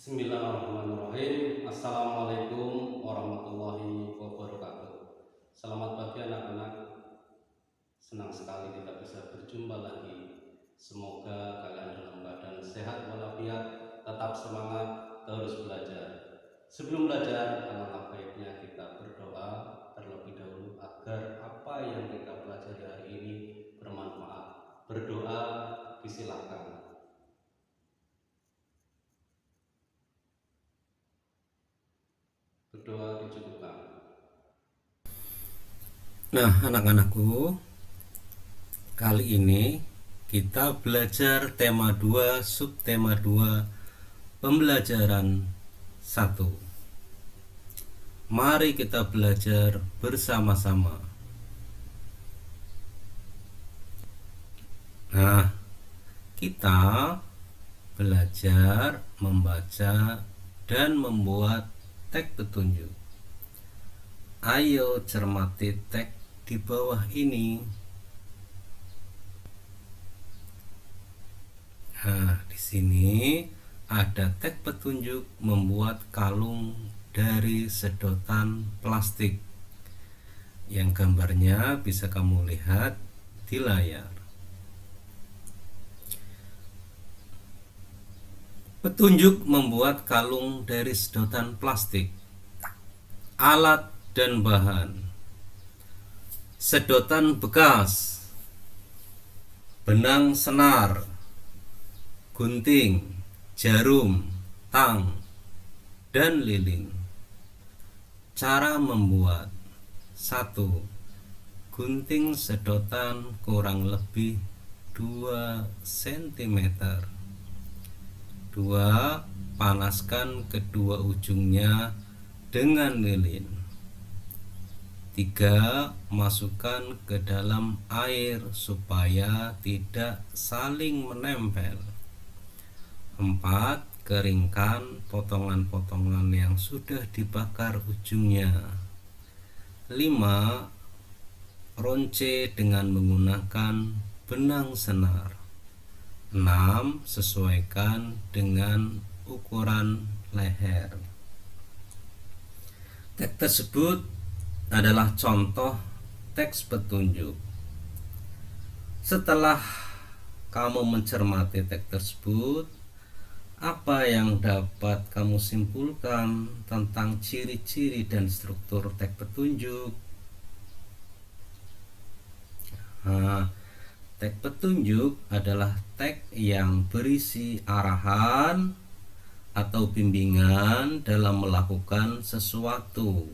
Bismillahirrahmanirrahim. Assalamualaikum warahmatullahi wabarakatuh. Selamat pagi anak-anak. Senang sekali kita bisa berjumpa lagi. Semoga kalian dalam keadaan sehat walafiat, tetap semangat, terus belajar. Sebelum belajar, alangkah baiknya kita berdoa terlebih dahulu agar apa yang kita pelajari hari ini bermanfaat. Berdoa disilahkan. Berdoa dicukupkan. Nah, anak-anakku, kali ini kita belajar tema 2, subtema 2, pembelajaran 1. Mari kita belajar bersama-sama. Nah, kita belajar membaca dan membuat teks petunjuk. Ayo cermati teks di bawah ini. Nah, di sini ada teks petunjuk membuat kalung dari sedotan plastik yang gambarnya bisa kamu lihat di layar. Petunjuk membuat kalung dari sedotan plastik. Alat dan bahan: sedotan bekas, benang senar, gunting, jarum, tang, dan lilin. Cara membuat: 1. Gunting sedotan kurang lebih 2 cm. 2. Panaskan kedua ujungnya dengan lilin. 3. Masukkan ke dalam air supaya tidak saling menempel. 4. Keringkan potongan-potongan yang sudah dibakar ujungnya. 5. Ronce dengan menggunakan benang senar. 6. Sesuaikan dengan ukuran leher. Teks tersebut adalah contoh teks petunjuk. Setelah kamu mencermati teks tersebut, apa yang dapat kamu simpulkan tentang ciri-ciri dan struktur teks petunjuk? Nah, teks petunjuk adalah teks yang berisi arahan atau bimbingan dalam melakukan sesuatu.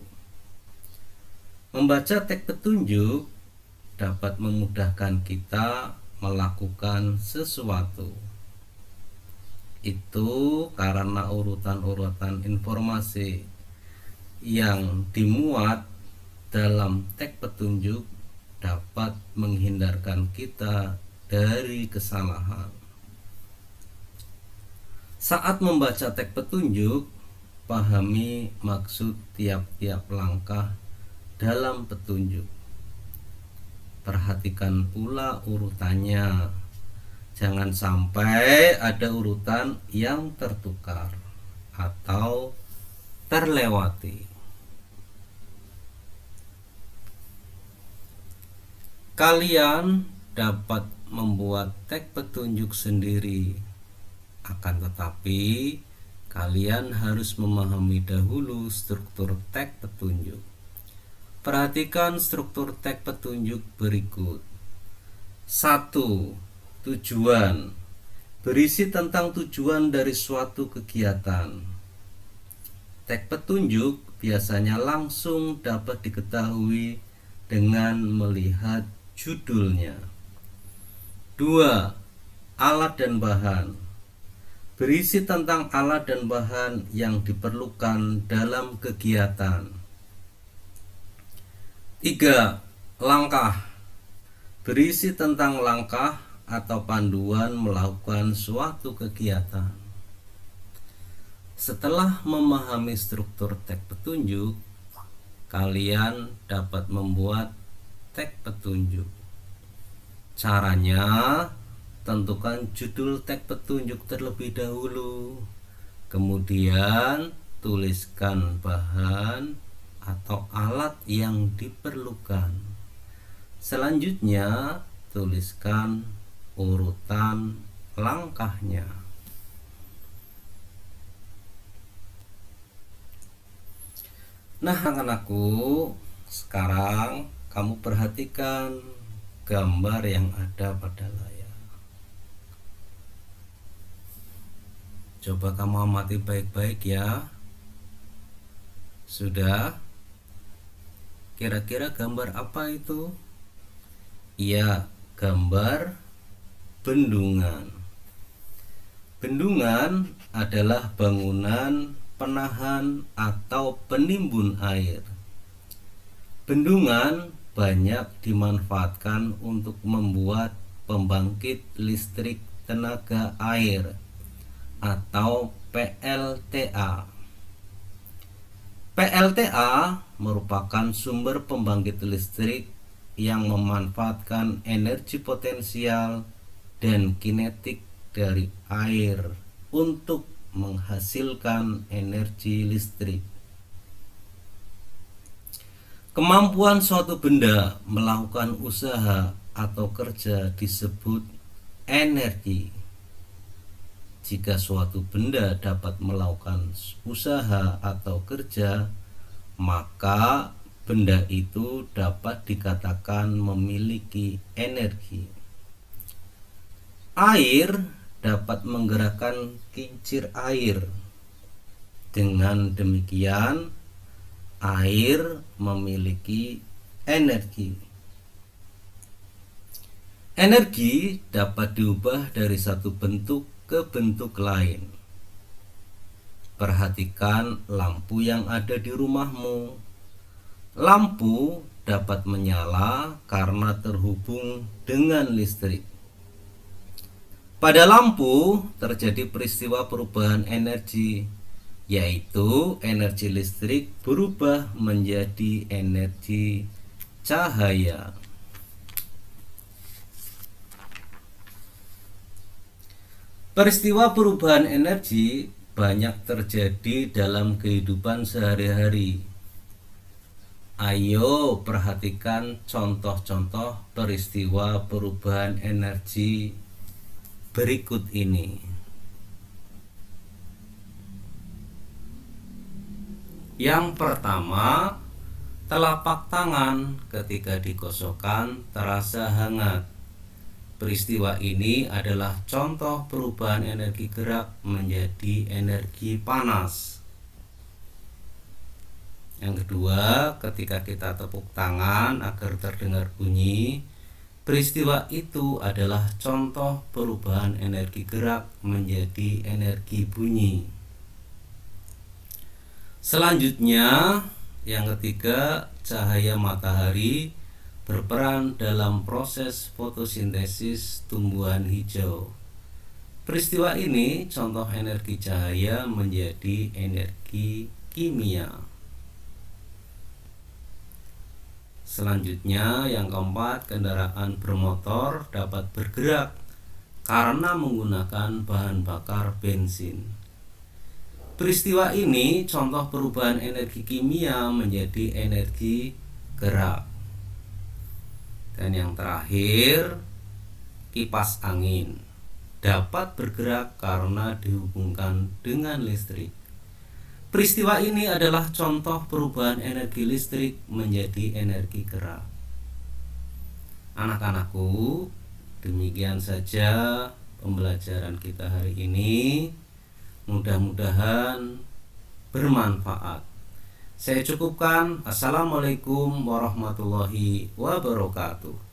Membaca teks petunjuk dapat memudahkan kita melakukan sesuatu. Itu karena urutan-urutan informasi yang dimuat dalam teks petunjuk dapat menghindarkan kita dari kesalahan. Saat membaca teks petunjuk, pahami maksud tiap-tiap langkah dalam petunjuk. Perhatikan pula urutannya. Jangan sampai ada urutan yang tertukar atau terlewati. Kalian dapat membuat teks petunjuk sendiri, akan tetapi kalian harus memahami dahulu struktur teks petunjuk. Perhatikan struktur teks petunjuk berikut. 1. Tujuan: berisi tentang tujuan dari suatu kegiatan. Teks petunjuk biasanya langsung dapat diketahui dengan melihat judulnya. 2. Alat dan bahan: berisi tentang alat dan bahan yang diperlukan dalam kegiatan. 3. Langkah: berisi tentang langkah atau panduan melakukan suatu kegiatan. Setelah memahami struktur teks petunjuk, kalian dapat membuat teks petunjuk. Caranya, tentukan judul teks petunjuk terlebih dahulu. Kemudian tuliskan bahan atau alat yang diperlukan. Selanjutnya tuliskan urutan langkahnya. Nah, anak-anakku, sekarang kamu perhatikan gambar yang ada pada layar. Coba kamu amati baik-baik ya. Sudah? Kira-kira gambar apa itu? Iya, gambar bendungan. Bendungan adalah bangunan penahan atau penimbun air. Bendungan banyak dimanfaatkan untuk membuat pembangkit listrik tenaga air atau PLTA. PLTA merupakan sumber pembangkit listrik yang memanfaatkan energi potensial dan kinetik dari air untuk menghasilkan energi listrik. Kemampuan suatu benda melakukan usaha atau kerja disebut energi. Jika suatu benda dapat melakukan usaha atau kerja, maka benda itu dapat dikatakan memiliki energi. Air dapat menggerakkan kincir air. Dengan demikian, air memiliki energi. Energi dapat diubah dari satu bentuk ke bentuk lain. Perhatikan lampu yang ada di rumahmu. Lampu dapat menyala karena terhubung dengan listrik. Pada lampu terjadi peristiwa perubahan energi, yaitu energi listrik berubah menjadi energi cahaya. Peristiwa perubahan energi banyak terjadi dalam kehidupan sehari-hari. Ayo perhatikan contoh-contoh peristiwa perubahan energi berikut ini. Yang pertama, telapak tangan ketika digosokkan terasa hangat. Peristiwa ini adalah contoh perubahan energi gerak menjadi energi panas. Yang kedua, ketika kita tepuk tangan agar terdengar bunyi, peristiwa itu adalah contoh perubahan energi gerak menjadi energi bunyi. Selanjutnya, yang ketiga, cahaya matahari berperan dalam proses fotosintesis tumbuhan hijau. Peristiwa ini contoh energi cahaya menjadi energi kimia. Selanjutnya, yang keempat, kendaraan bermotor dapat bergerak karena menggunakan bahan bakar bensin. Peristiwa ini contoh perubahan energi kimia menjadi energi gerak. Dan yang terakhir, kipas angin dapat bergerak karena dihubungkan dengan listrik. Peristiwa ini adalah contoh perubahan energi listrik menjadi energi gerak. Anak-anakku, demikian saja pembelajaran kita hari ini. Mudah-mudahan bermanfaat. Saya cukupkan. Assalamualaikum warahmatullahi wabarakatuh.